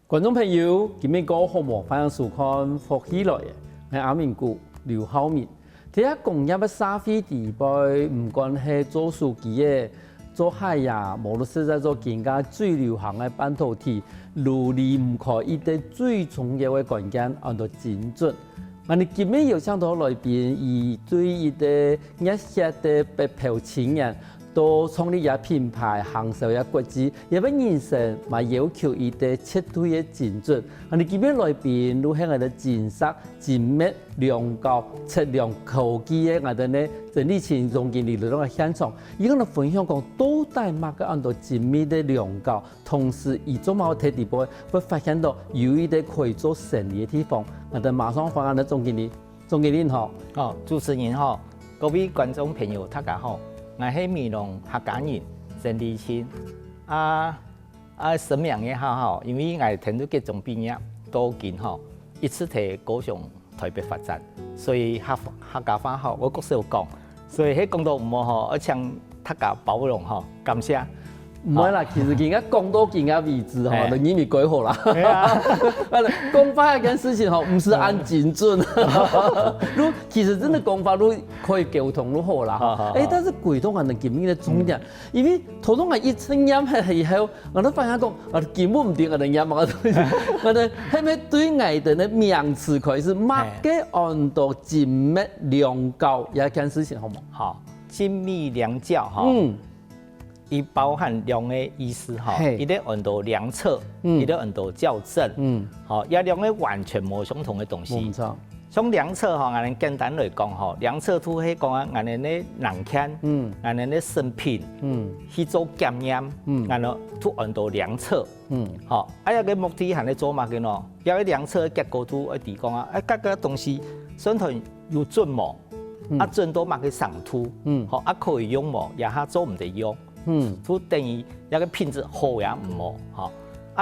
观众朋友，今日个好无欢迎收看福起来嘅，係阿明姑劉浩明。睇下工業嘅社會地位，唔管係做書記嘅、做海呀，無論是在做更加最流行嘅半導體，努力唔可以得最重要嘅關鍵，按到精準。我哋今日有請到來賓，以對伊嘅熱血嘅北漂青年。都創立一品牌，行銷一國際，也俾人生嘛要求伊哋徹底嘅精準。我哋今日來賓都係我哋精實、精密、量高、質量科技嘅我哋呢整理前總經理嚟到現場，伊講嚟分享講到底乜嘅按到精密嘅量高，同時伊做某睇地步會發現到有伊哋可以做生意嘅地方。我哋馬上歡迎我哋總經理，總經理好。哦，主持人好，各位觀眾朋友大家好。我係美容客家人陳立清，什麼樣嘅好，因為我聽到各種畢業都見吼，一次提高雄台北發展，所以客家話吼，我國少講，所以喺講到唔好吼，我請大家包容吼，感謝。唔係啦，其實而家講到而家為止吼，就已經改好啦。講法一件事情吼，唔是按精準。其實真的講法都可以溝通都好啦。但是鬼都係能見面嘅重點，因為頭先我一聲音係以後，我都發現講，我根本唔掂我哋音嘛，我哋係咪對外的呢名詞開始乜嘅按到精密量高一件事情好冇？好，精密量較哈。伊包含量嘅意思哈，伊咧按到量測，伊咧按到校正，好，也量嘅完全冇相同嘅東西。冇錯。從量測吼，我哋簡單來講吼，量測都係講啊，我哋咧人權，我哋咧生品，去做檢驗，我哋都按到量測，好，啊一個目的係咧做乜嘅咯？一個量測嘅結果都一啲講啊，各個東西相同有準冇，準到乜嘅程度，好，可以用冇，也係做唔得用。都等於一個品質好也唔好，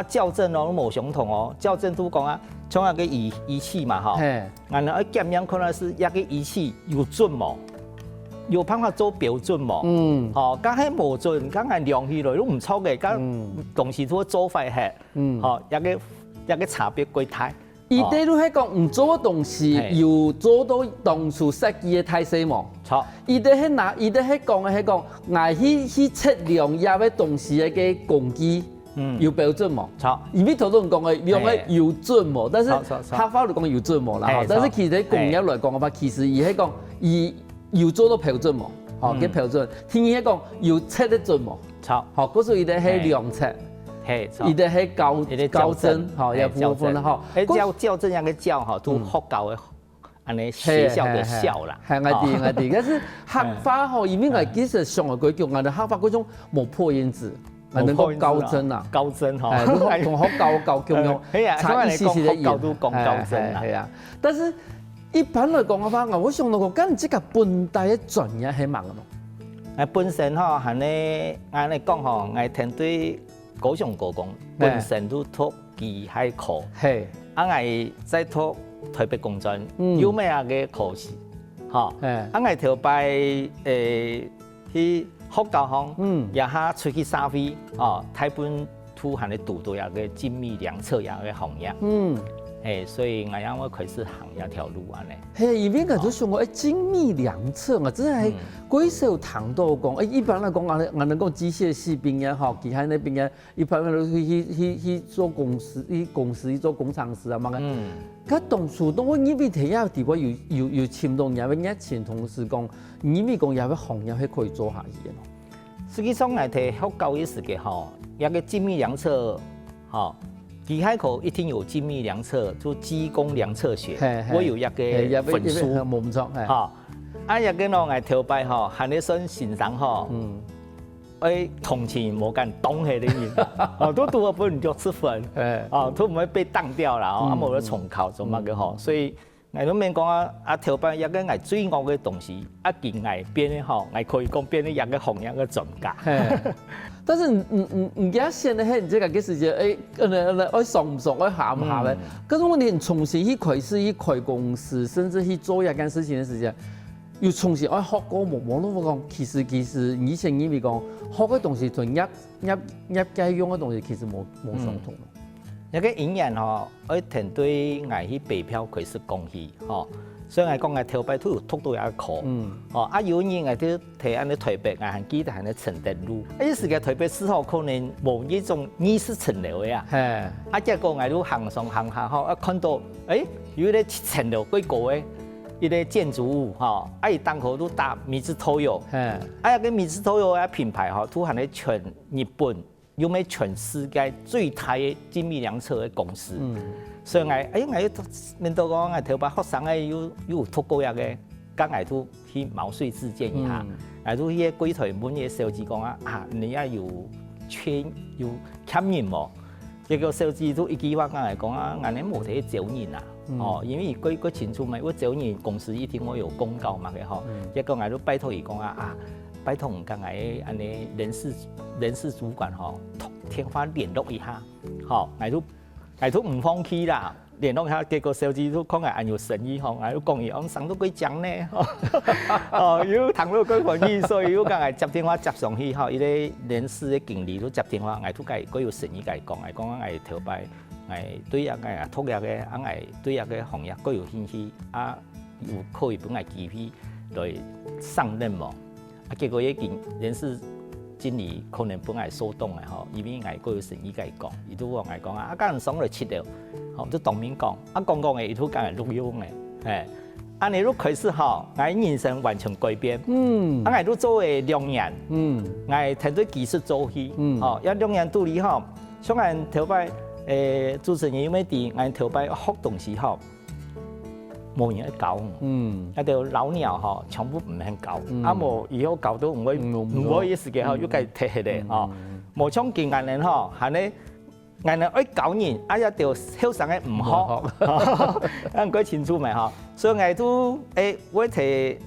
校正咯冇相同哦，校正都講啊，從一個儀器嘛哈，然後檢驗可能是一個儀器有準冇，有辦法做標準冇，好，咁係冇準，咁係量起來都唔錯嘅，咁東西都做壞係，好，一個差別櫃台。伊哋都係講唔做嘅東西，要做到當初設計嘅態勢嘛。錯。伊哋係拿，伊哋係講嘅係講，我去測量一個東西嘅工具，要標準嘛。錯。因為頭先講嘅用嘅要準嘛，但是客法嚟講要準嘛啦。但是其實工業來講嘅話，其實伊係講伊要做到標準嘛，嚇嘅標準。聽伊係講要測得準嘛。錯。嚇，嗰時伊哋係量測。伊哋係校正，吼，有部分啦，吼。校正一個校，吼，都學校嘅，安尼學校嘅校啦。係我哋，但是客法吼，因為我其實上個句叫我哋客法嗰種冇破音字，我能夠校正啊。校正吼，同學教用，差一些些嘅嘢都講校正啦。係啊，但是一般來講嘅話，我想到講，咁即個本地嘅專業係乜嘅咯？本身吼，係呢，我哋講吼，我聽對。高雄高工本身都讀機械科，我在讀台北工專有咩嘅科系，嚇，我頭擺去學校行，也下出去社會，哦，台本都係你讀到一個精密量測一個行業。所以我開始行一條路啊咧。係，因為我就想講，精密量測啊，真係幾少談到講。一般嚟講，我能講機械系邊嘅嗬，其他那邊嘅一般都去做公司，去做工程師啊嘛嘅。佢當初當我因為睇下地方有潛動，有熱情，同時講，因為講有個行業係可以做下嘢咯。實際上嚟睇學教育時嘅嗬，一個精密量測，嗬。機械科一定有精密量測，就機工量測學，我有一個分數，冇錯，嚇。一個咯，我頭擺嗬，係你想欣賞嗬，同情冇敢動起嚟，都讀咗本60分，都唔會被當掉啦，冇得重考做乜嘅嗬，所以我都明講頭擺一個我最惡嘅東西，一件我變咧嗬，我可以講變咧一個行業嘅專家。但是唔記得現在喺這個嘅時節，我爽唔爽，我下唔下咧？可是問題重新去開始去開公司，甚至去做一件事情嘅時間，要重新學過冇都講，其實以前因為講學嘅東西同入街用嘅東西其實冇相同。那个营养吼，而团队爱去白嫖开始公司吼，所以我讲头摆都有拖到也苦，哦，有人爱啲提安尼台北，爱还记得安尼承德路，一时间台北市吼可能无一种20层楼的啊，结果我都行上行下吼，看到有咧7层楼几高的。一个建筑物哈，伊当口都打米兹托油，个米兹托油品牌哈，都係全日本，有咩全世界最大嘅精密量测嘅公司。所以我面到講，我頭把學生有讀過嘅，咁都去毛遂自薦一下，都迄個櫃台門嘅小姐講你啊有缺人無？結果小姐都一句話講嚟講我哋冇睇招人啊。因為佢清楚嘛，我招人公司一定會有公告嘛嘅吼，一個我都拜託伊講拜託唔該我安尼人事主管吼，電話聯絡一下，吼，我都唔放棄啦，聯絡一下，結果小姐都講係有生意吼，我都講伊上到幾獎呢，有談到幾份意，所以我講接電話接上去吼，伊個人事嘅經理都接電話，我都佢有生意佢講，我講我頭擺。對個托業嘅，對個行業各有興趣，有可以本來機會來上任喎。結果一件人事經理可能本來騷動嘅吼，因為各有生意佢講，伊都話講家人上來切掉，都當面講，講嘅伊都講係錄用嘅，安尼都開始吼，人生完全改變，都做嘅2年，團隊技術做起，有2年度裡吼，像我頭擺。主持人有咩啲，我頭擺學東西吼，冇人去教，一條老鳥吼，全部唔肯教，冇以後教都唔會一時間吼，要計踢起嚟吼，冇像見藝人吼，係咧藝人愛教人，一條後生嘅唔學，佢清楚咪吼，所以我都我提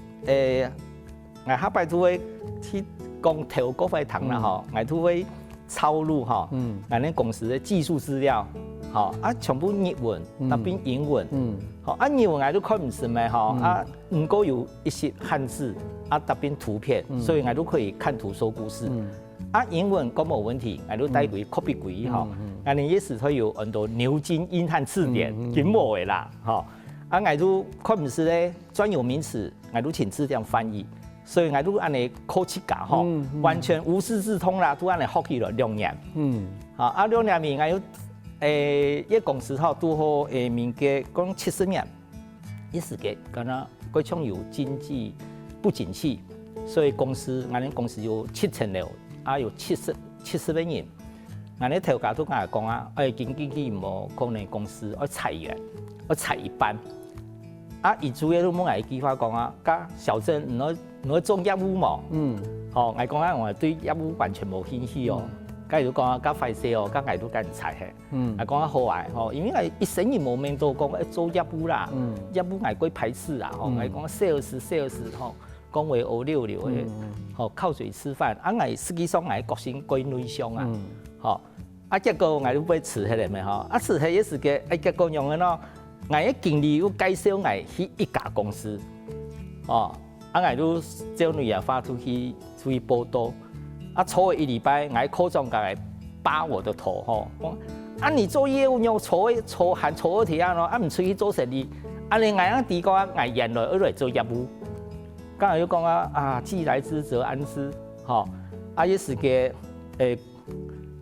我下擺都會去講頭嗰塊堂啦吼，我都會。抄錄哈，我哋公司的技術資料，好全部日文，那邊英文，好日文我都看唔識咩哈，唔過有一些漢字，那邊圖片，所以我都可以看圖說故事，英文講冇問題，我都帶回 copy 回哈，我哋也是會有很多牛津英漢字典，咁冇嘅啦，哈，我都看唔識咧專有名詞，我都請字典翻譯。所以我都安尼考7家吼，完全無師自通啦，都安尼學起了2年。2年面我有一公司吼，都好面嘅講70年，一時嘅咁樣，佢種有經濟不景氣，所以我哋公司有7層樓，有70萬人。我哋頭家都講經濟冇可能公司要裁員，要裁一半。以主要都冇嗌句話講家小鄭唔做業務嘛，我講我對業務完全冇興趣哦，假如講家快些哦，家嗌都緊裁嘅，講好壞，因為一生意冇面到講做業務啦，業務嗌鬼排斥啊，講 sales 講為歐溜嘅，靠嘴吃飯，嗌實際上嗌個性鬼內向啊，結果嗌都被辭下來咪辭下也是嘅，結果用嘅咯。我嘅經理要介紹我去一家公司，我都招女兒發出去報道，坐1禮拜，我科長佢扒我的頭，你做業務要坐喊坐2天咯，唔出去做生意，你第個我原來嚟做業務，剛才又講既來之則安之，也是嘅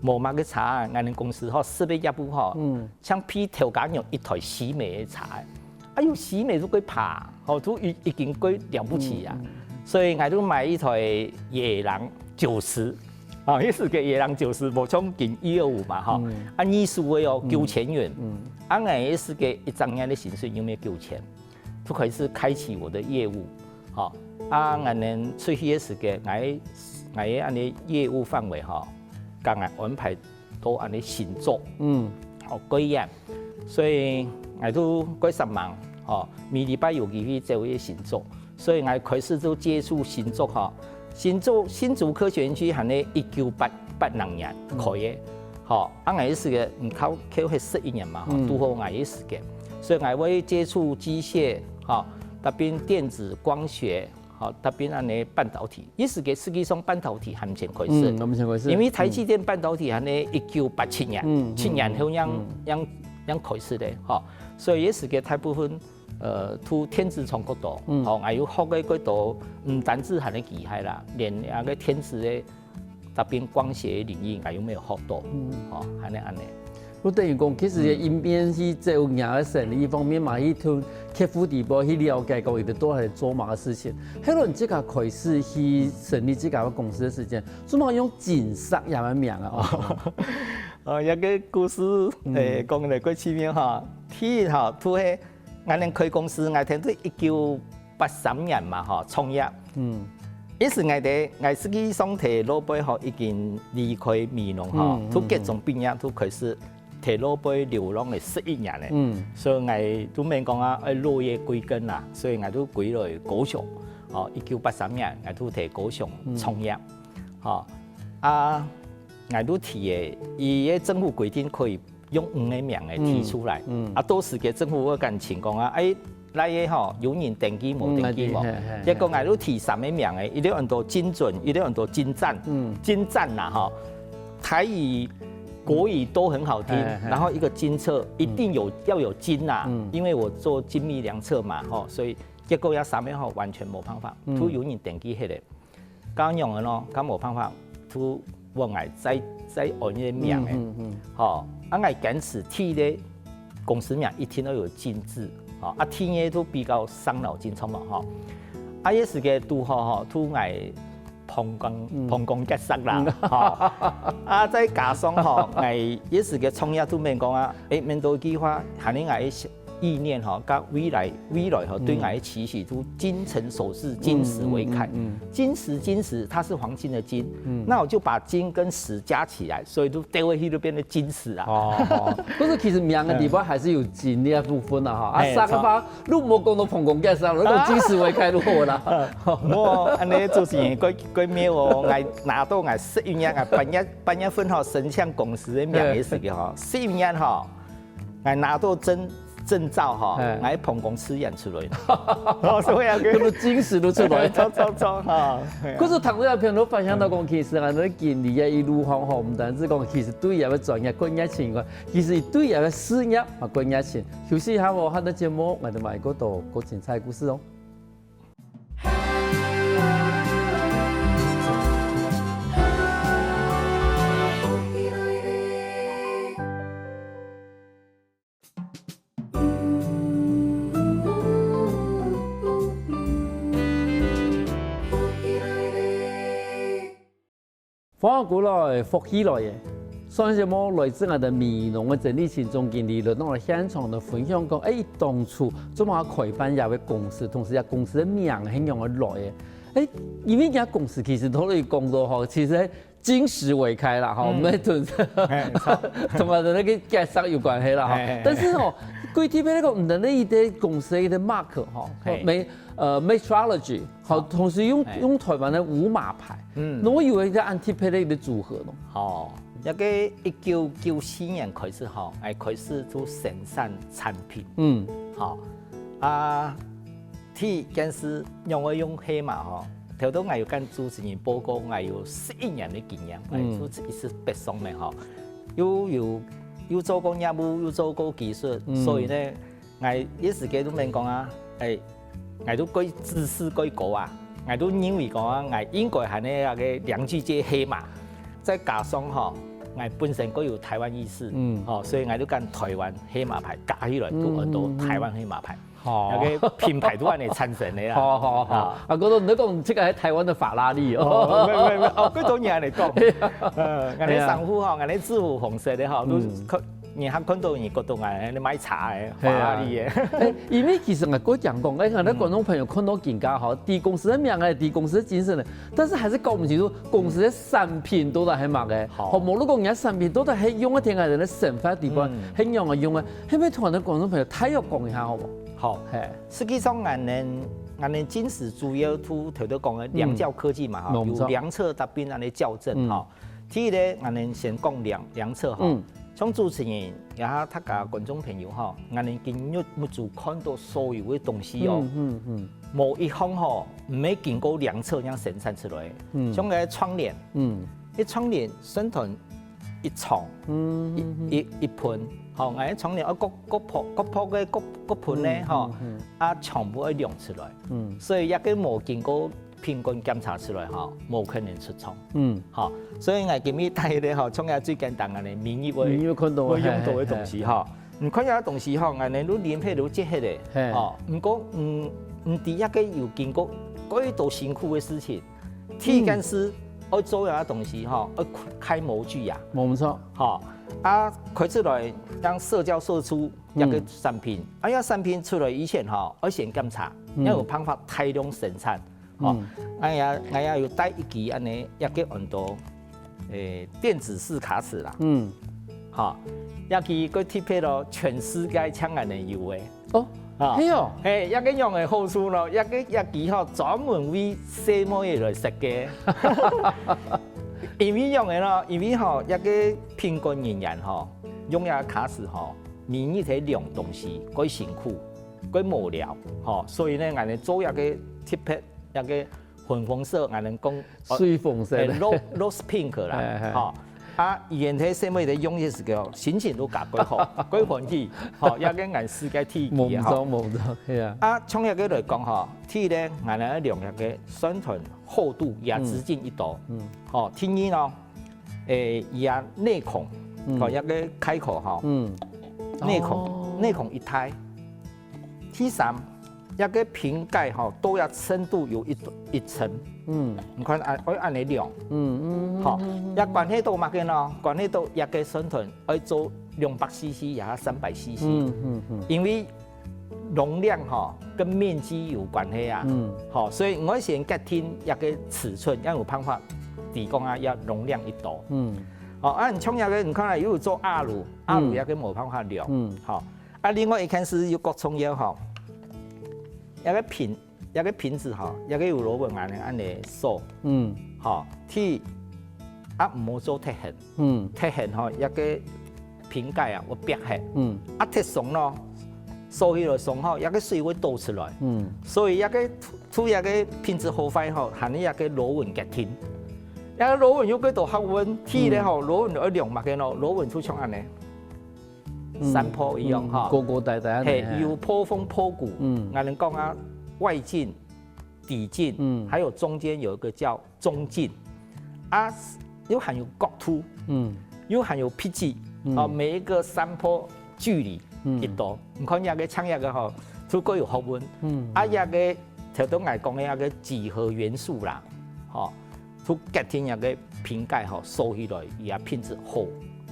冇乜嘅茶，我哋公司設備業務像批頭家用一台喜美嘅茶，用喜美都幾怕，都已經幾了不起啊！所以我都買一台野狼90，一時嘅野狼90，冇像件125嘛，20位9000元，我一時嘅一張年嘅薪水有冇9000，就開始開啟我的業務，我哋出去嘅時嘅，我安尼業務範圍剛才安排都安尼新作，改樣，所以我都幾10萬，每禮拜有機會做一個新作，所以我開始都接觸新作，新竹科學園區係咧1982年開嘅，我也是個唔靠去11年嘛，都好我也是個，所以我會接觸機械，特別電子光學，好，特别安尼半导体，伊实际上半导体还前开始，我们先开始，因为台积电半导体安尼1987年，7年后样开始的，哈，所以也是个大部分从天子从角度，好，还有学的角度，唔单止很厉害啦，连那个天子的特别光学领域还有没有学到，好，安尼。我等于讲，其实因边是这有赢的胜利方面嘛，去从客户底部去了解讲，伊哋都系做嘛嘅事情。迄轮即个开始去成立即个公司的时间，做嘛用金色也蛮名啊。一个故事讲嚟过前面哈，第哈，都系我哋开公司，我听到1983年嘛哈创业。一时我实际上提老辈哈已经离开美农哈，都各种毕业都开始。提老辈流浪的11年咧，所以我都免讲啊，落叶归根啦，所以我都归来高雄，哦，1983年我都提高雄创业，哦，我都提的，伊个政府规定可以用5个名的提出来，到时个政府我跟情况啊，来个吼有人登记无登记无，一个我都提3个名的，一定很多精准，一定很多精湛，精湛啦哈，台语。国语都很好听，然后一个精测一定要有精呐，因为我做精密量测嘛，吼，所以结果要3面吼完全冇办法，都有人登记迄个，刚用的咯，刚冇办法，都我爱再按一个名的，吼，我坚持替的公司名一定要有精致，吼，替的都比较伤脑筋，嘛，吼，也是个拄好吼，都爱。碰工结束啦，再加上吼，也是个创业都免讲啊，面对计划，喊你意念哈，跟未来哈，对我的期许都精诚守志，金石为开，金石，它是黄金的金，那我就把金跟石加起来，所以都对位就变成金石啊。不是，其实名的地方还是有金的部分啦哈。三个方，如果讲到碰工结束，如果金石为开就好啦。我安尼做事几秒哦，拿到11年半夜份吼，升向公司的名也是个吼，11年吼，拿到证照哈，来碰公司演出来，所以啊，嗰啲金石都出來，走哈。可是唐人朋友分享到講，其實啊，你經歷一路行唔單止講，其實對人嘅專業更加前嘅，其實對人嘅事業啊更加前。休息一下喎，下個節目我哋埋嗰度個精彩故事哦。翻過來復起來嘅，上節目來自我哋美濃嘅整理前總經理嚟到我哋現場度分享講，當初做乜開辦有個公司，同時有公司嘅名係用嚟來嘅，因為間公司其實都嚟講到嗬，其實金石為開啦，嗬，唔係同埋同那個介紹有關係啦，嗬，但是哦，具體俾呢個唔同呢啲公司嘅 mark 嗬，metrology 好，同時用台灣的5碼牌，我以為係 anti-panic 的組合咯。哦，一個1994年開始吼，開始做生產產品。好，第件事讓我用黑馬吼，頭到我有跟主持人報告，我有11年的經驗，做一次北上嘅吼，有做過業務，有做過技術，所以咧，我一時間都免講啊，我都改知識改高啊，我都認為講啊，我應該係呢個兩句即黑馬，再加上吼，我本身都有台灣意識，所以我都跟台灣黑馬牌加起來都很多台灣黑馬牌，有個品牌都係你產生的啦。好，嗰度你講即個係台灣的法拉利哦，嗰種嘢嚟講，我哋商戶吼，我哋支付紅色的吼都。你還看到你嗰度你買茶嘅法拉利嘅，因為其實我講，我哋觀眾朋友看到更加好，啲公司嘅名嘅，啲公司嘅精神嘅，但是還是搞唔清楚公司嘅產品到底係乜嘅，好無論講人產品到底係用一啲人嘅成分地方，係用嘅用嘅，係咪同我哋觀眾朋友睇又講一下好唔好？好，實際上我哋金石主要頭都講嘅量校科技嘛，有量測特別嚟校正嚇。第一咧，我哋先講量測嚇。像主持人也他甲观众朋友吼，俺哋今日要做看到所有的东西哦，某一方吼唔係經過量測樣生產出來，像個窗簾，一窗簾生團一床，一盤，吼，俺窗簾各鋪嘅各盤咧，吼，啊全部一量出來，所以一個冇經過品管檢查出來，吼，冇可能出廠，吼，所以我今日帶咧，吼，從個最簡單嘅免疫會用到嘅東西，吼，唔看有東西，吼，俺哋都連配都接起嚟，吼，唔過唔第一個有經過幾多辛苦嘅事情，體檢師要做有東西，吼，要開模具呀，冇錯，吼，啊，開出來讓社交社出一個產品，啊，一產品出來以前，吼，要先檢查，因為有辦法大量生產，吼，我也要帶一支安尼一個很多電子式卡尺啦，吼，一支佢貼配到全世界搶人哋用嘅，哦。係哦，一個用嘅好處咯，一支吼專門為細模嘢來設計，因為用嘅咯，因為吼一個品管人員吼用一個卡尺吼，免疫體量東西，佢辛苦，佢無聊，吼，所以咧，我哋做一個貼配一個粉紅色，我哋講水紅色，rose pink 啦，吼。啊，原體細模嘢用嘅時候，心情都改幾好，幾歡喜，吼，一個眼世界體驗嘅吼。冇錯，係啊。啊，從一個來講吼，體咧，我哋量一個宣傳厚度也直徑1度，吼，第二咯，也內孔，同一個開口吼，內孔一體。第三，一個瓶蓋吼，都要深度有一層。你看按你量，好，一關係到乜嘅咯？關係到一個宣傳要做200cc 也300cc，因為容量吼跟面積有關係啊，好，所以我先決定一個尺寸，要有辦法提供啊，要容量1度，好，啊，你從一個你看啦，有做阿魯一個冇辦法量，好，啊，另外一件事要各種嘢吼，一個瓶子吼，一個有螺紋安尼鎖，吼，ที่啊唔好做鐵痕，鐵痕吼一個瓶蓋啊，我別下，啊鐵鬆咯，鎖起來鬆吼，一個水會倒出來，所以一個出一個瓶子好壞吼，含一個螺紋結停，一個螺紋有幾多學問，ที่咧吼螺紋要量乜嘅咯，螺紋出像安尼，山坡一樣吼，高高大大，係有坡峰坡谷，我哋講啊。外徑、底徑，還有中間有一個叫中徑，啊，又含有角度，又含有撇跡，啊，每一個山坡距離1度，你看一個唱一個吼，都各有學問，啊，一個頭都愛講嘅一個幾何元素啦，吼，都結天一個瓶蓋吼，收起來也品質好，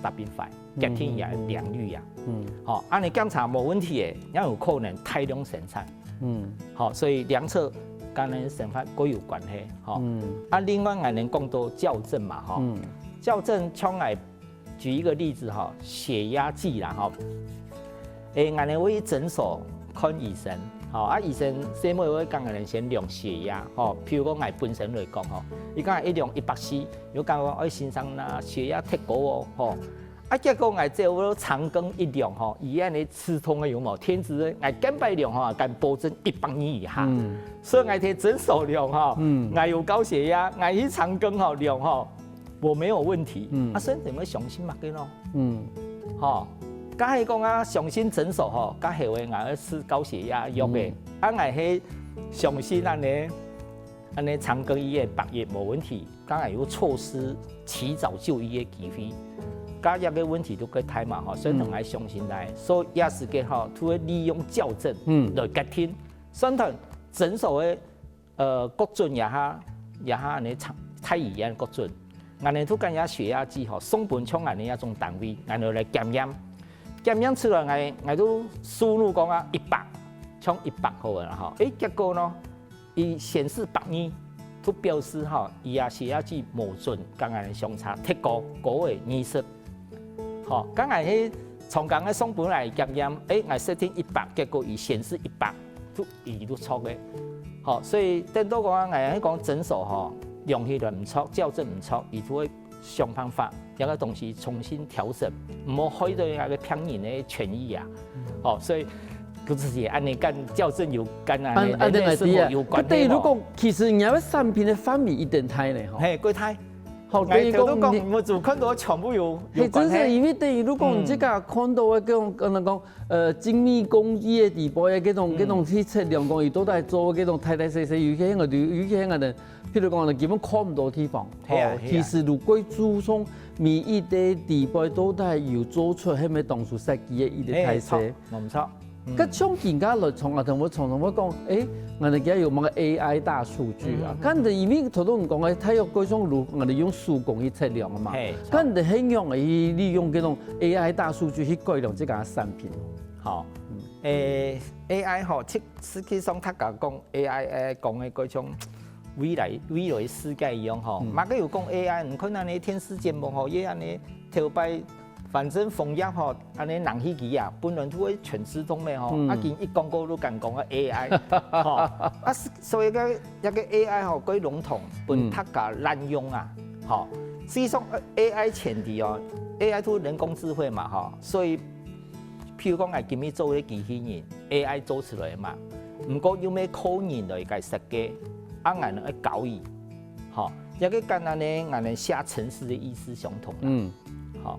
特別快，結天也良率呀，好，啊，你檢查冇問題嘅，也有可能大量生產。好，所以量測跟人生發各有關係，哈，啊，另外我哋講到校正嘛，哈，校正，像我舉一個例子，哈，血壓計啦，哈，我哋會診所看醫生，好，啊，醫生先會講我哋先量血壓，哈，譬如講我本身來講，哈，伊講一量140，有講我身上呐血壓太高哦，哈。啊，結果我做咗長庚一量吼，醫院的刺痛嘅有冇？天子我減百量吼，敢保證100年以下。所以我睇診所量吼，我有高血壓，我去長庚吼量吼，我沒有問題。啊，所以點樣相信乜嘅咯？吼，假係講啊，相信診所吼，假係話我要吃高血壓藥嘅，啊，我係相信安尼長庚醫院百業冇問題，假係有措施提早就醫嘅機會。加一個問題都可以睇嘛，所以同我相信來，所以也是嘅吼，都會利用校正來決定。相同診所嘅國準也下你太醫院國準，我哋都講下血壓計吼，送本廠我哋一種單位，我哋來檢驗出來我都輸入講啊100，從100好啦吼，結果呢，伊顯示100都表示吼，伊啊血壓計無準，跟我哋相差太高，20。好，剛才喺從講嘅送本來檢驗，我設定100，結果伊顯示100，都錯嘅。好，所以等到講我喺講診所吼，量起來唔錯，校正唔錯，伊都會想辦法这个东西重新调整，唔好开到那个骗人的权益啊。哦，所以佢自己按你干校正有干啊，按定系啲啊。有关等于如果其实人家产品的反面一定睇咧，嘿，贵太。好，等于讲我做看到全部有关系。真是因为等于如果你这个看到的嗰种精密工艺的地步的嗰种去测量讲，伊都在做嗰种大大细细，有些个人，譬如讲，基本看唔到地方。其实如果注重每一个地步都在有做出迄咩当初设计的一个态势。唔错。咁像人家来从同我讲，我哋而家有乜 AI 大数据啊？咁你因為頭都唔講嘅，睇有嗰種路，我哋用數據去測量啊嘛。咁你係用去利用嗰種 AI 大數據去改良這個產品。好，AI 吼，實際上他講 AI 講嘅嗰種未來世界一樣吼，馬個有講 AI，唔可能你電視節目吼，也安尼頭擺。反正楓葉吼，安尼人去機啊，本來都會全自動的吼，啊，見一廣告都敢講個 AI， 吼，啊，所以一個 AI 吼，佢籠統，本太個濫用啊，吼，實際上 AI 前提哦 ，AI 都人工智慧嘛，吼，所以譬如講係今日做啲機器人 ，AI 做出來嘛，唔過要咩科研來解設計，啊，我哋去教伊，吼，一個簡單嘅我哋寫程式嘅意思相同啦，好。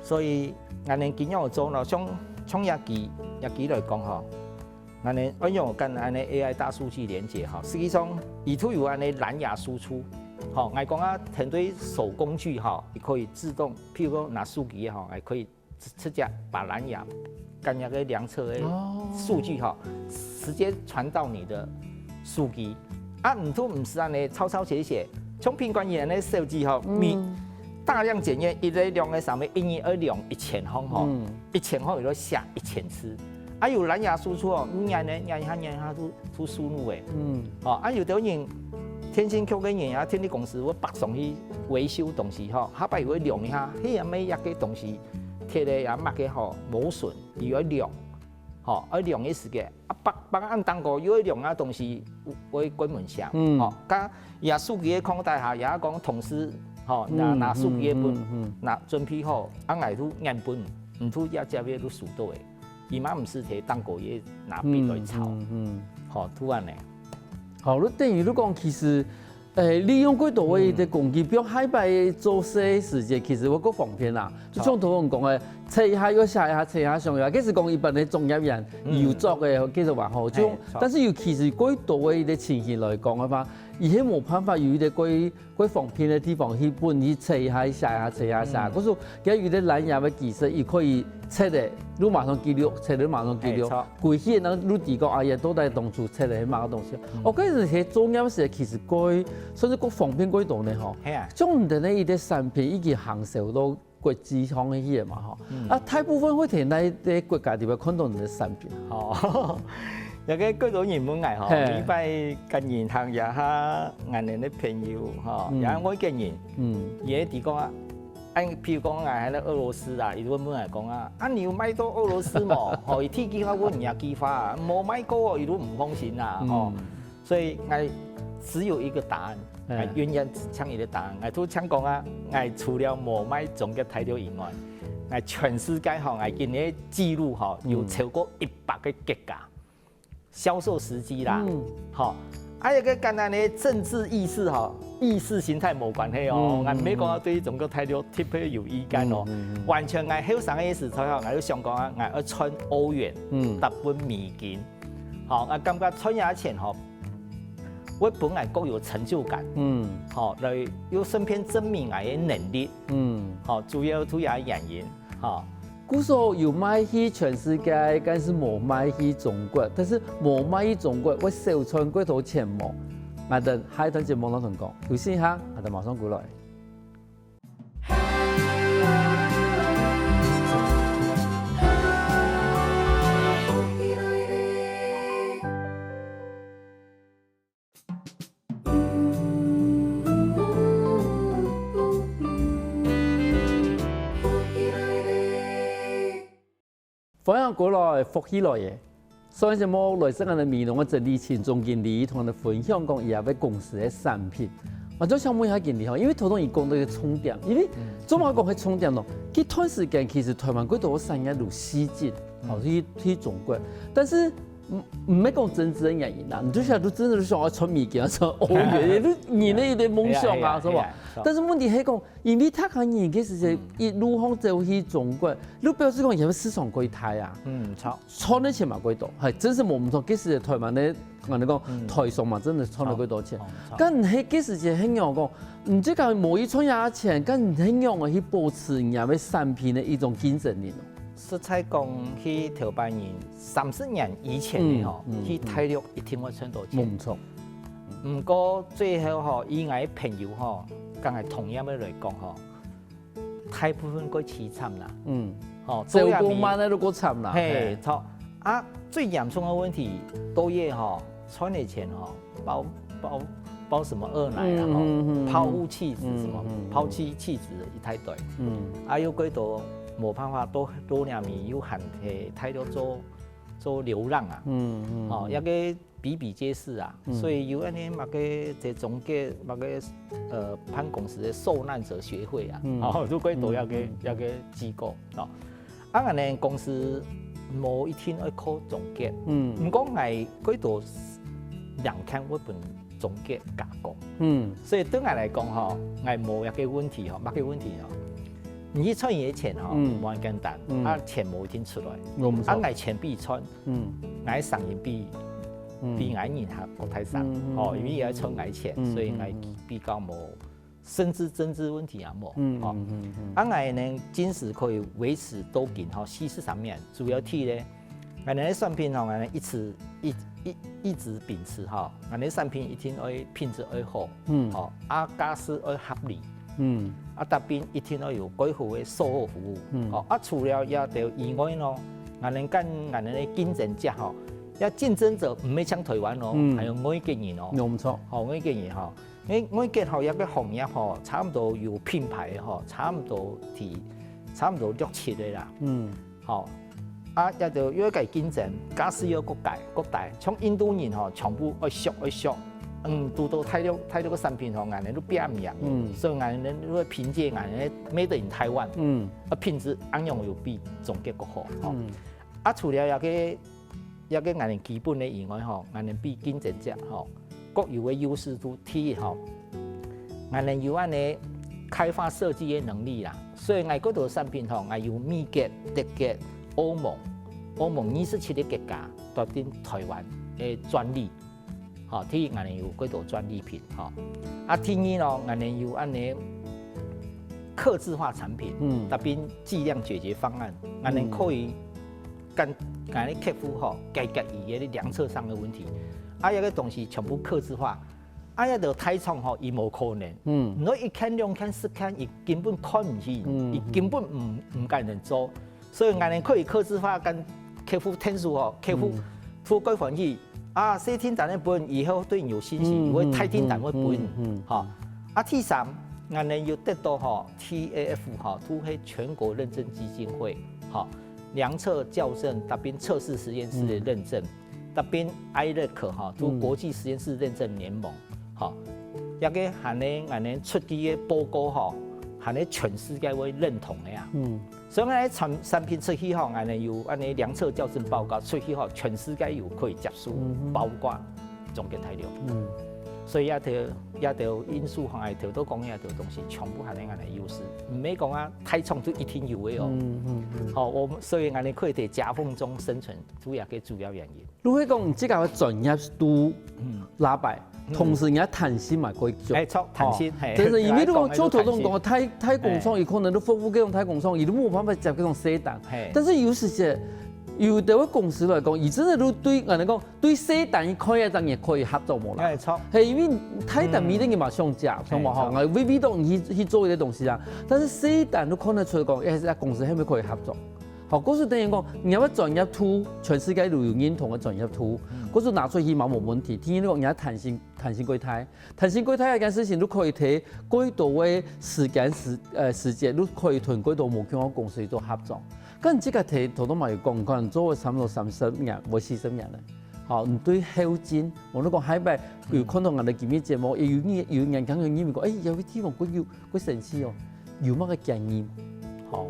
所以，我哋點樣做呢？從日記來講吼，我哋運用跟我哋 AI 大數據連接吼，實際上伊都有我哋藍牙輸出，吼，我講啊，團隊手工具吼，也可以自動，譬如講拿數據吼，還可以直接把藍牙跟那個量測的數據吼，直接傳到你的數據。啊，唔是安尼抄寫，從品管員嘅設計吼，大量檢驗，一個量嘅上面112量1000方吼，1000方有得寫1000次。啊，有藍牙輸出哦，按下都輸入嘅。哦，啊有啲人天線局嘅人啊，天地公司我北上去維修東西吼，下擺會量一下，迄樣咩一個東西貼咧也乜嘅吼冇損，要量，吼，要量嘅時間啊，北按當個要量啊東西會關門上，吼，加也數據嘅擴大下，也講同時。吼，拿數據本，拿準備好，啊，我都按本，唔都也這邊都數到嘅，伊嘛唔是摕當個嘢拿筆來抄，吼，突然咧，好，你等於你講其實，利用幾多位嘅工具，比如海擺做些時間，其實我個方便啦，就像頭先講嘅，測一下又下一下，測一下上一下，其實講一般嘅專業人有做嘅，其實還好，就但是尤其是幾多位嘅情形來講嘅話。而且冇辦法有啲幾方便嘅地方去本去測一下下，測一下。嗰時而有啲藍牙嘅技術，伊可以測嘅，你馬上記錄，測你馬上記錄。過去呢，你自個阿爺都在當初測嘅某個東西。我覺得係做嘢時其實幾，甚至個方便幾多呢？嗬。係啊。將唔定呢一啲產品已經行銷到國際上嘅嘢嘛，嗬。啊，大部分會睇喺啲國家地方看到你嘅產品。哦。有個幾多人本嚟嗬，禮拜跟銀行也下銀行啲朋友嗬，也我嘅人，嘢地講啊，按譬如講喺俄羅斯啊，伊本嚟講啊，啊你有買到俄羅斯冇？嗬，伊天機法我唔也機法啊，冇買過伊都唔放心啊，嗬，所以我只有一個答案，我願意搶伊嘅答案，我都搶講啊，我除了冇買總嘅態度以外，我全世界嗬，我見啲記錄嗬，有超過100個國家。銷售時機啦，好，還有一個簡單的政治意識哈，意識形態冇關係哦，我唔係講對整個態度特別有意見哦，完全係後生嘅意思，所以我要想講啊，我要穿歐元，特本美金，好，我感覺穿下錢吼，我本來夠有成就感，好，來要順便證明我嘅能力，好，主要都有原因，好。古時有賣去全世界，但是冇賣去中國。但是冇賣去中國，我小穿幾多錢冇？我哋下一段節目攞同講，休息一下，我哋馬上過來。歡迎過來福喜來嘅，上一節目來自我哋美濃嘅鄭麗琴總經理同我哋分享講以下嘅公司嘅產品。我就想问一下經理吼，因為頭先伊講到個充電，因為做乜講係充電咯？佢段時間其實台灣幾多產業路西進，好去中國，但是唔係講政治嘅原因啦，你就想都真係想要出物件，想歐元，你呢啲夢想啊，是吧？但是問題係講，因為他行業其實一路向走去中國，你表示講有市場可以睇啊？錯，賺的錢嘛幾多？係真是冇唔錯，其實台灣咧。我哋講台商嘛，真係賺到幾多錢？咁唔係幾時就興樣講，唔知講冇一賺下錢，咁唔興樣去保持人家嘅產品嘅一種競爭力咯。實在講，去台灣人30年以前嘅吼，去大陸一定會賺到錢。冇錯。唔過最後吼，以我朋友吼，梗係同樣嘅嚟講吼，大部分個凄慘啦。哦，做工慢咧都過慘啦。係錯啊，最嚴重嘅問題都係吼。賺的錢吼，包什麼二奶啊，拋物棄子什麼，拋棄棄子一大堆，啊有幾多冇辦法都兩面有限係太多做流浪啊，哦一個比比皆是啊，所以有安尼嘛個這總結嘛個潘公司的受難者學會啊，哦都幾多一個機構哦，啊安尼公司冇一天去靠總結，唔講係幾多。2天我本總結加工，所以對我來講吼，我冇一個問題吼，乜個問題吼，你賺嘢錢吼，冇咁簡單，啊錢冇一定出來，啊我錢必賺，我生意比我人客國泰上，哦，因為要賺我錢，所以我比較冇甚至政治問題也冇，哦，啊我呢堅持可以維持多緊吼，西式上面主要睇咧，我哋產品吼，我哋一直秉持哈，我哋產品一定要品質要好，哦，啊價錢要合理，啊特別一定要有幾好嘅售後服務，哦，啊除了也就以外咯，我哋跟我哋嘅競爭者吼，要競爭者唔係像台灣咯，還有外國人咯，冇錯，哦外國人吼，外國吼一個行業吼，差唔多有品牌吼，差唔多6、7個啦，好。啊，也就要計競爭，假使要國大，像印度人吼，全部要熟，拄到睇到個產品吼，人哋都變唔樣，所以人哋都會憑借人哋 made in Taiwan，啊品質安樣又比中國國好，啊除了一個人哋基本嘅以外吼，人哋比競爭者吼各有嘅優勢都睇吼，人哋有安尼開發設計嘅能力啦，所以我嗰度產品吼，我有美國、德國。歐盟27個國家都定台灣嘅專利，嚇，第一我哋有幾多專利品，嚇，啊，第二咯，我哋有安尼客製化產品，特別劑量解決方案，我哋可以跟我哋客戶嚇解決伊嘅量測上嘅問題，啊，一個東西全部客製化，啊，一個太重嚇，伊冇可能，如果1看2看4看，伊根本看唔起，伊根本唔敢人做。所以我哋可以客製化跟客戶聽數吼，客戶付歸還去啊，細聽單的本以後對你有信心，會太聽單會本，嚇。啊，第三，我哋要得到吼 TAF 吼，都係全國認證基金會，嚇，量測校正特別測試實驗室嘅認證，特別 IRC 嚇，都國際實驗室認證聯盟，嚇，一個係咧我哋出機嘅報告吼，係咧全世界會認同嘅呀。所以我哋產品出去吼，我哋有安尼量測校正報告出去吼，全世界有可以接受，包括中國大陸。所以也條因素行係條都講嘢條東西，全部係我哋優勢。唔係講啊，太重就一定有嘅哦。好，所以我哋可以喺夾縫中生存，主要嘅主要原因。如果講即個專業度拉敗，同時人家彈性嘛可以做。錯彈性係。但係因為你講做頭先講太工廠，伊可能都服務嗰種太工廠，伊都冇辦法接嗰種細單。但是有時些有啲公司來講，伊真係都對人哋講對細單伊可以當然可以合作冇啦。係錯。係因為太單咪等於嘛上架，上網行，我未必當去做呢啲東西啊。但是細單都可能出嚟講，誒公司係咪可以合作？好，嗰時等於講，你有乜專業圖，全世界都有認同嘅專業圖，嗰時拿出去冇問題。第二個，人家彈性櫃台一件事情都可以睇幾多嘅時間都可以同幾多無強嘅公司做合作。咁即個睇頭都咪講，可能做咗差唔多30年或40年啦。好，唔对后劲，我都讲海摆有看到我哋节目节目，有人讲嘅讲，有啲地方佢神奇哦，有乜嘅建议？好，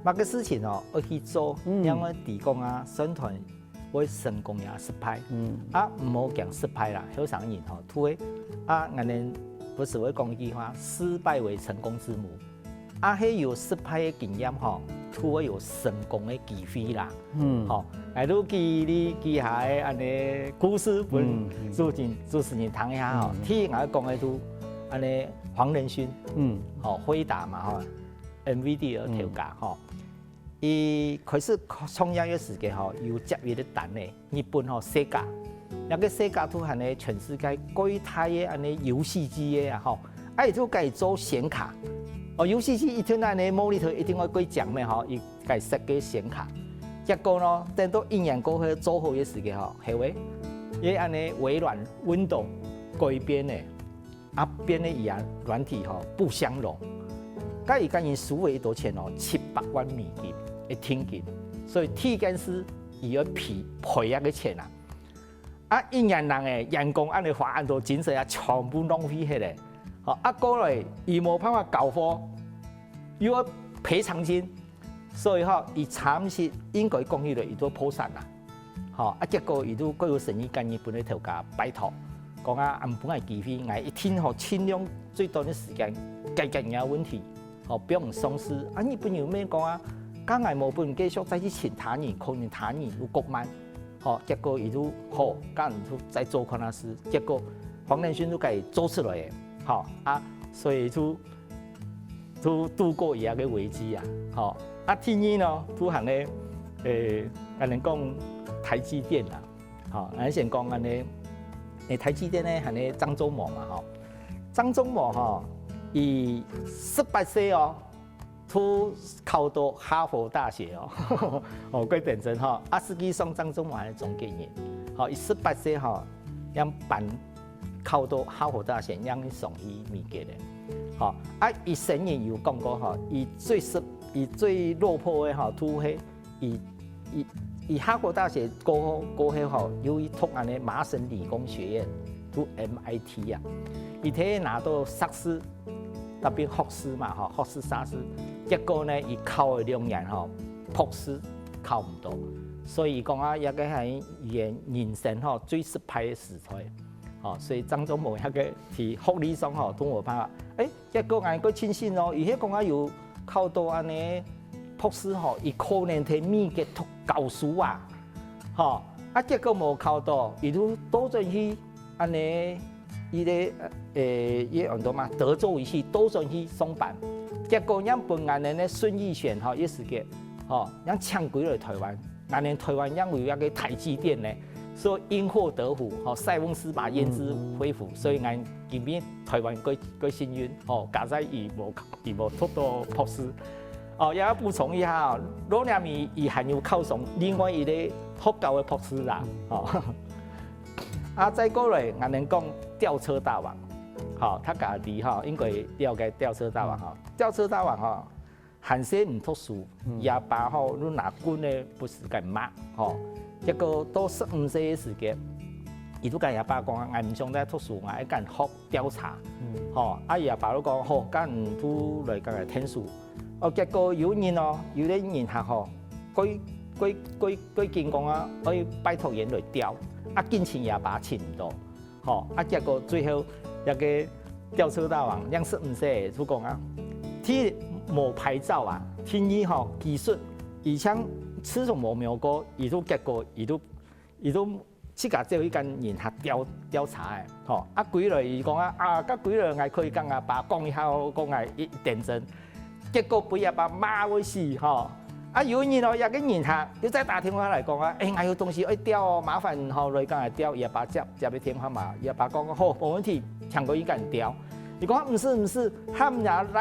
某个事情哦，要去做，让我提供啊，宣传会成功呀失败，唔好讲失败啦，好常人吼，突然我哋不是会讲一句话，失败为成功之母。迄有失败的经验吼，突然有成功的机会啦。吼，例如记下的安尼故事本主持人谈一下吼，听我讲的都安尼黄仁勋，吼辉达嘛吼 ，NVIDIA 的调价吼，伊开始创业的时间吼，有接伊的单的，日本吼世界，那个世界都安尼全世界几大的安尼游戏机的啊吼，伊就该做显卡。游戏机一天安尼 monitor 一定要几奖咩吼，伊该设计显卡。结果呢，等到一年过后做好嘅时间吼，系喂，伊安尼微软 Windows 改编的，编的伊啊软体吼不相容。甲伊甲因输了一多钱哦，700万美金一天金，所以体检师伊要赔啊个钱啊。一年人诶员工安尼花按多精神啊，全部浪费起来。过来伊无办法交货，又要赔偿金，所以伊暂时应该讲起来，伊都破产啦。结果伊都各有生意间，伊本来头家拜托，讲唔本系机会，我一天尽量最短的时间解决人家问题，不用丧失。日本有咩讲啊？假我无本继续再去请他人，可能他人有国慢，结果伊都好，假都再做看那事，结果黄仁勋都给做出来的。所以都度过伊个危机啊！天意呢，都行咧，安尼讲台积电啦，咱先讲安尼，台积电咧，行咧张忠谋嘛，张忠谋伊18岁哦，都考到哈佛大学哦，quay認真實際上張忠謀係總經理，伊18歲讓辦。考到哈佛大學，讓伊上去美國咧，伊成日有講過伊最落魄嘅都係伊哈佛大學過後有伊讀安尼麻省理工學院，讀 MIT 啊，伊睇拿到碩士，特別學士嘛學士碩士，結果呢伊考了2年博士考唔到，所以講一個係人生最失敗嘅時代。所以張忠謀迄個喺福利上都冇辦法。結果我個親信伊迄講有考到安尼博士伊可能喺美國讀教書啊，結果冇考到，伊都多轉去安尼伊咧伊按到嘛德州伊去多轉去上班，結果讓本安尼咧孫逸璇一時間讓搶歸來台灣，安尼台灣讓有一個台積電咧。所以因禍得福，塞翁失馬焉知非福，所以俺今邊台灣幾幸運，加在伊無讀到博士，也要補充一下，羅念伊伊還有考上另外一個學校的博士啦，再過來俺能講吊車大王，他家己應該了解吊車大王，吊車大王韓式唔讀書，也把你拿棍呢不是幹嘛，結果到15歲嘅時間，伊都甲爺爸講我唔想再讀書，我要幹學調查。爺爸都講好，咁唔都來講嚟聽書。結果有人有啲人客佢見講可以拜託人來調，見錢爺爸錢唔到，結果最後一個吊車大王讓15歲都講天冇牌照天意技術，而且。始終冇瞄過，伊都結果，伊都即個只有一間人客調查嘅，幾來伊講幾來我可以跟阿爸講一下，講我一認真，結果俾阿爸罵我死，有人有個人客，你再打電話嚟講我有東西要調麻煩來跟我調，阿爸接俾電話嘛，阿爸講好冇問題，搶過一間調，伊講唔是，他們也來，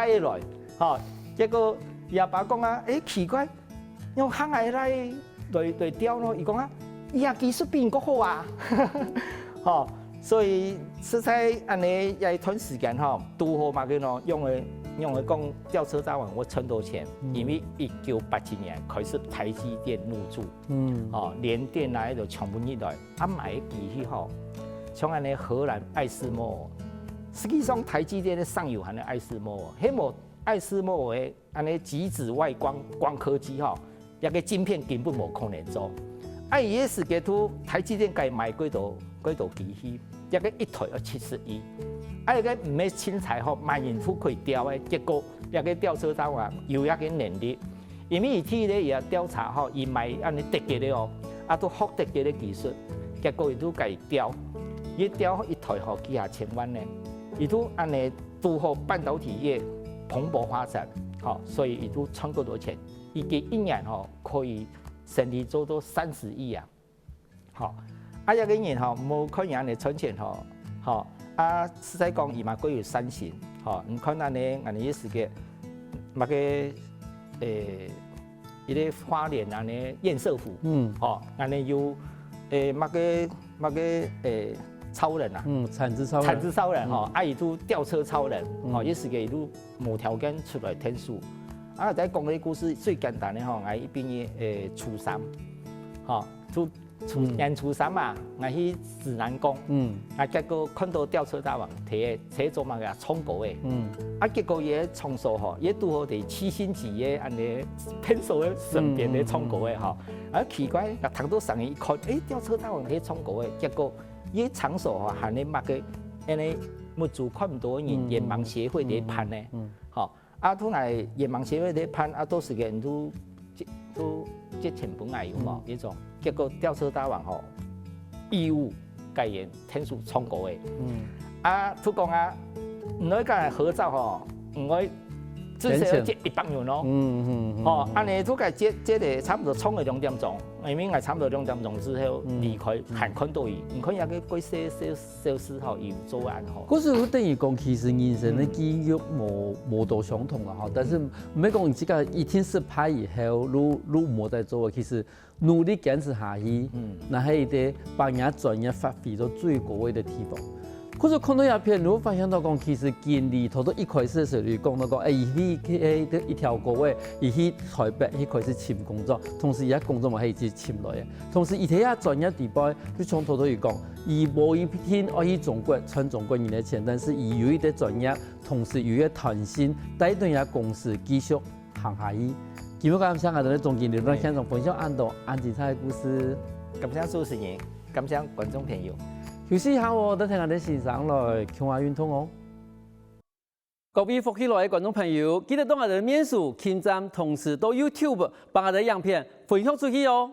結果阿爸講奇怪。用行嚟來調咯，伊講伊技術比人國好所以實在安尼一段時間拄好嘛佢用嘅用来讲吊车大王我撑多钱，因为1987年开始台积电入驻，联电来就全部入来，买的机器吼，像安尼荷兰艾斯摩，实际上台积电的上游含的艾斯摩，迄么艾斯摩的安尼极紫外光刻机吼，一个晶片根本无可能做。伊个是给出台积电该买几多机器，一个一台要70亿，一个唔係轻材吼，万人户可以吊的，结果一个吊车大王有一个能力，因为伊去咧也调查吼，伊买安尼特级的哦，都复特级的技术，结果伊都该吊，伊吊一台吼几下千万呢，伊都安尼拄好半导体业蓬勃发展，所以伊都赚够多钱，伊给一年吼可以。生意做到30亿啊！一个人无可能安尼存钱实在讲，伊嘛佫有三星你看安尼是个伊个花莲安尼堰塞湖，安尼有超人啊，产值超人伊都吊车超人也是个伊都无条件出来天数。在讲个故事最简单的吼，伊毕业初三，初三嘛，去指南宫，结果看到吊车大王摕车做嘛个冲过的，结果伊个冲数吼，伊拄好伫7星级的安尼偏数的身边咧冲过的奇怪，读到上一看，吊车大王摕冲过的，结果伊场所含咧个安尼物资看唔到人眼盲协会咧判呢，都来眼盲协会咧判，都是个人都借钱本来有无那种，结果吊车大王义务该人天数冲过的，都讲唔可以跟人合照唔可以至少要借100元咯，安尼都该借个差不多冲了2点钟，因为差不多2点钟之后离开，还看到伊，唔可以个贵些小时有做案可是等于讲，其实人生的机遇无多相同啦但是唔係講這個一天失敗以後，你冇在做，其實努力堅持下去，那係一啲把人專業發揮到最高位的地方。可是看到影片，你會發現到講，其實經理頭都一開始的時候就講到講，伊去一條高位，伊去台北，伊開始簽工作，同時伊喺工作嘛係一直簽來嘅。同時伊睇下專業地位，佢從頭到尾講，伊無一天愛去中國賺中國人的錢，但是伊有一啲專業，同時有一啲彈性，帶動下公司繼續行下去。今日感謝我哋嘅總經理，讓現場分享安精彩嘅故事。感謝主持人，感謝觀眾朋友。休息一下等聽我哋欣賞來強化運動哦。各位福起來嘅觀眾朋友，記得到我哋面書、網站，同時到 YouTube 把我哋影片分享出去哦。